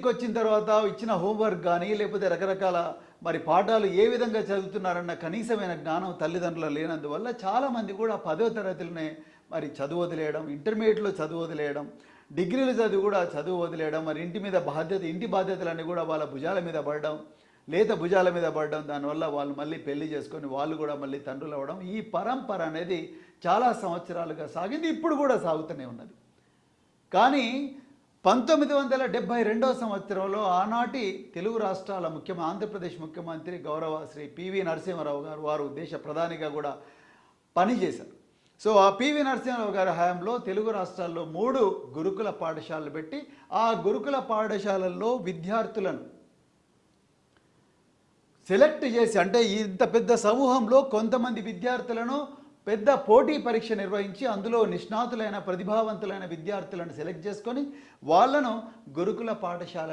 వచ్చిన తర్వాత ఇచ్చిన హోంవర్క్ కానీ లేకపోతే రకరకాల మరి పాఠాలు ఏ విధంగా చదువుతున్నారన్న కనీసమైన జ్ఞానం తల్లిదండ్రులు లేనందువల్ల చాలామంది కూడా 10వ తరగతిలోనే మరి చదువు వదిలేయడం, ఇంటర్మీడియట్లో చదువు వదిలేయడం, డిగ్రీలు చదువు కూడా చదువు వదిలేయడం, మరి ఇంటి బాధ్యతలన్నీ కూడా వాళ్ళ భుజాల మీద పడడం, లేత భుజాల మీద పడడం, దానివల్ల వాళ్ళు మళ్ళీ పెళ్లి చేసుకొని వాళ్ళు కూడా మళ్ళీ తండ్రులు అవ్వడం, ఈ పరంపర అనేది చాలా సంవత్సరాలుగా సాగింది, ఇప్పుడు కూడా సాగుతూనే ఉన్నది. కానీ 1972వ సంవత్సరంలో ఆనాటి తెలుగు రాష్ట్రాల ఆంధ్రప్రదేశ్ ముఖ్యమంత్రి గౌరవ శ్రీ పివి నరసింహారావు గారు, వారు దేశ ప్రధానిగా కూడా పనిచేశారు. సో ఆ పివి నరసింహారావు గారి హయాంలో తెలుగు రాష్ట్రాల్లో 3 గురుకుల పాఠశాలలు పెట్టి ఆ గురుకుల పాఠశాలల్లో విద్యార్థులను సెలెక్ట్ చేసి, అంటే ఇంత పెద్ద సమూహంలో కొంతమంది విద్యార్థులను పెద్ద పోటీ పరీక్ష నిర్వహించి అందులో నిష్ణాతులైన ప్రతిభావంతులైన విద్యార్థులను సెలెక్ట్ చేసుకొని వాళ్ళను గురుకుల పాఠశాల